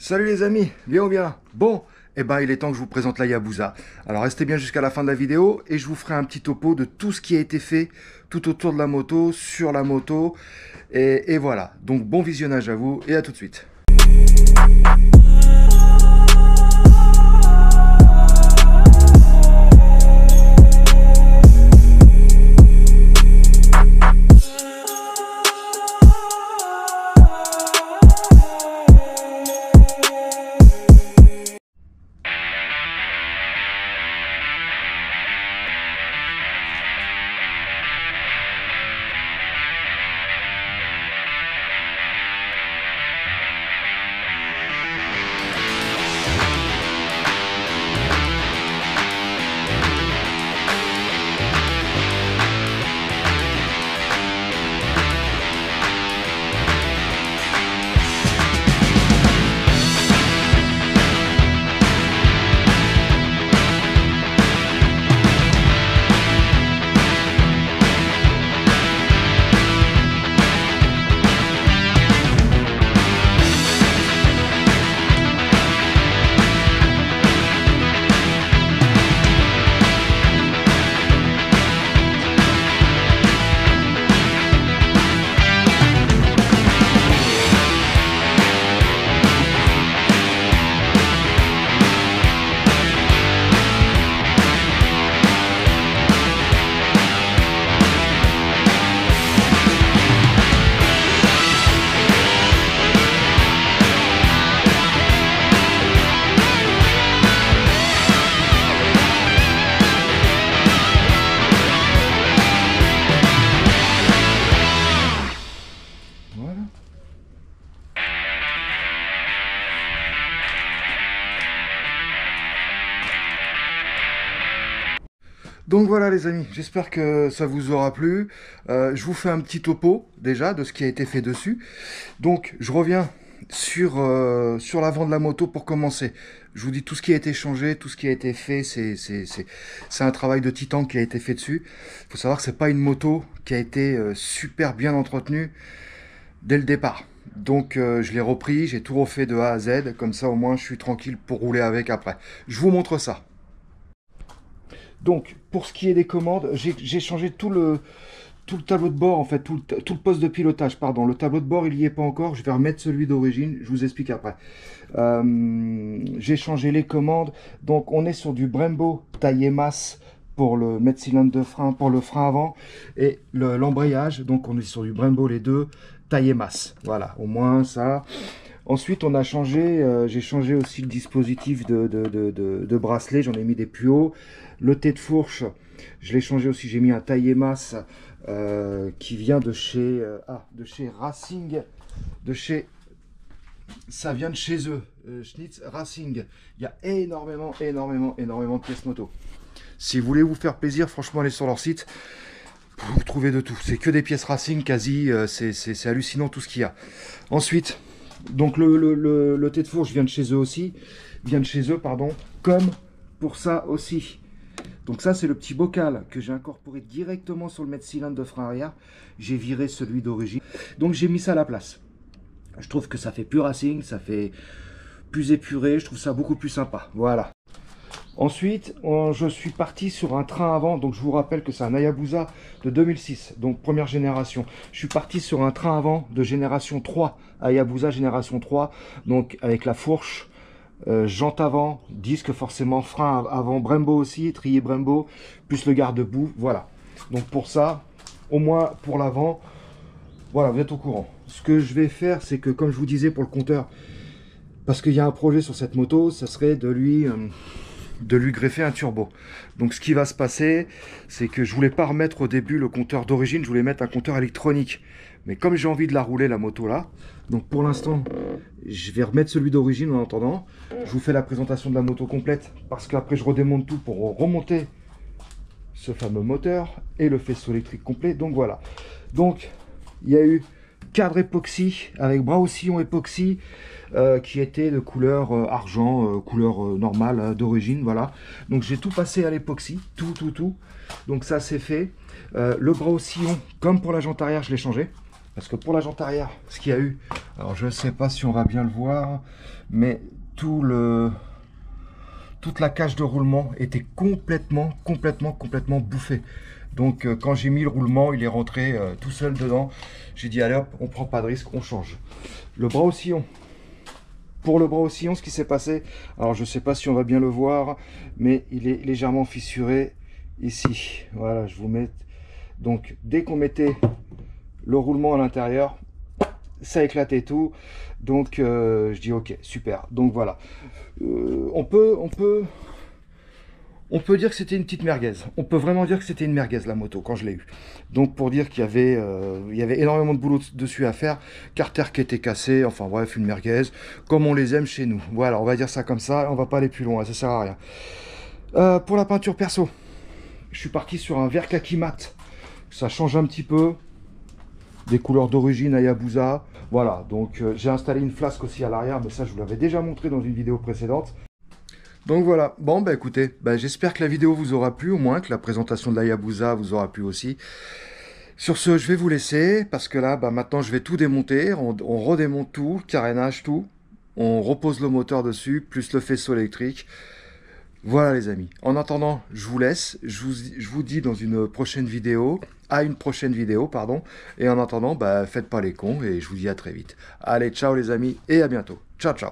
Salut les amis, bien ou bien? Bon, eh ben il est temps que je vous présente la Hayabusa. Alors restez bien jusqu'à la fin de la vidéo et je vous ferai un petit topo de tout ce qui a été fait tout autour de la moto, sur la moto. Et voilà, donc bon visionnage à vous et à tout de suite. Voilà. Donc voilà les amis, j'espère que ça vous aura plu. Je vous fais un petit topo déjà de ce qui a été fait dessus. Donc je reviens sur l'avant de la moto pour commencer. Je vous dis tout ce qui a été changé, tout ce qui a été fait, c'est un travail de titan qui a été fait dessus. Il faut savoir que c'est pas une moto qui a été super bien entretenue dès le départ. Donc je l'ai repris, j'ai tout refait de A à Z, comme ça au moins je suis tranquille pour rouler avec après. Je vous montre ça. Donc pour ce qui est des commandes, j'ai changé tout le tableau de bord, en fait, tout le poste de pilotage, pardon. Le tableau de bord, il n'y est pas encore, je vais remettre celui d'origine, je vous explique après. J'ai changé les commandes, donc on est sur du Brembo taillé masse pour le mètre-cylindre de frein, pour le frein avant, et l'embrayage, donc on est sur du Brembo les deux, taillé masse. Voilà, au moins ça. Ensuite, on a changé, j'ai changé aussi le dispositif de bracelet, j'en ai mis des plus hauts. Le tête de fourche, je l'ai changé aussi, j'ai mis un taillé masse qui vient de chez Racing, ça vient de chez eux, Schnitz Racing. Il y a énormément de pièces moto. Si vous voulez vous faire plaisir, franchement, allez sur leur site, vous trouvez de tout. C'est que des pièces Racing quasi, c'est hallucinant tout ce qu'il y a. Ensuite, donc le tête de fourche vient de chez eux aussi, pardon, comme pour ça aussi. Donc ça c'est le petit bocal que j'ai incorporé directement sur le mètre-cylindre de frein arrière. J'ai viré celui d'origine. Donc j'ai mis ça à la place. Je trouve que ça fait plus racing, ça fait plus épuré, je trouve ça beaucoup plus sympa. Voilà. Ensuite, je suis parti sur un train avant, donc je vous rappelle que c'est un Hayabusa de 2006, donc première génération. Je suis parti sur un train avant de génération 3, Hayabusa génération 3, donc avec la fourche, jante avant, disque forcément, frein avant Brembo aussi, étrier Brembo, plus le garde-boue, voilà. Donc pour ça, au moins pour l'avant, voilà, vous êtes au courant. Ce que je vais faire, c'est que comme je vous disais pour le compteur, parce qu'il y a un projet sur cette moto, ça serait de lui greffer un turbo. Donc ce qui va se passer, c'est que je voulais pas remettre au début le compteur d'origine, je voulais mettre un compteur électronique. Mais comme j'ai envie de la rouler la moto là, donc pour l'instant je vais remettre celui d'origine en attendant. Je vous fais la présentation de la moto complète parce qu'après je redémonte tout pour remonter ce fameux moteur et le faisceau électrique complet. Donc voilà. Donc il y a eu cadre époxy avec bras au sillon époxy qui était de couleur argent, couleur normale d'origine, voilà. Donc j'ai tout passé à l'époxy, tout. Donc ça c'est fait. Le bras au sillon, comme pour la jante arrière, je l'ai changé. Parce que pour la jante arrière, ce qu'il y a eu, Alors je ne sais pas si on va bien le voir, mais toute la cage de roulement était complètement bouffée. Donc quand j'ai mis le roulement, il est rentré tout seul dedans. J'ai dit allez hop, on prend pas de risque, on change. Le bras au sillon. Pour le bras au sillon, ce qui s'est passé, alors je ne sais pas si on va bien le voir, mais il est légèrement fissuré ici. Voilà, je vous mets. Donc dès qu'on mettait le roulement à l'intérieur, ça éclatait tout. Donc je dis ok, super. Donc voilà, on peut dire que c'était une petite merguez. On peut vraiment dire que c'était une merguez la moto quand je l'ai eu. Donc pour dire qu'il y avait énormément de boulot dessus à faire. Carter qui était cassé, enfin bref, une merguez, comme on les aime chez nous. Voilà, on va dire ça comme ça, on va pas aller plus loin, ça sert à rien. Pour la peinture perso, je suis parti sur un vert kaki mat. Ça change un petit peu. Des couleurs d'origine Hayabusa. Voilà, donc j'ai installé une flasque aussi à l'arrière, mais ça je vous l'avais déjà montré dans une vidéo précédente. Donc voilà, bon bah écoutez, j'espère que la vidéo vous aura plu, au moins que la présentation de la Hayabusa vous aura plu aussi. Sur ce, je vais vous laisser, parce que là, maintenant je vais tout démonter, on redémonte tout, le carénage, tout. On repose le moteur dessus, plus le faisceau électrique. Voilà les amis, en attendant, je vous laisse, je vous dis dans une prochaine vidéo, à une prochaine vidéo, pardon. Et en attendant, faites pas les cons, et je vous dis à très vite. Allez, ciao les amis, et à bientôt. Ciao, ciao.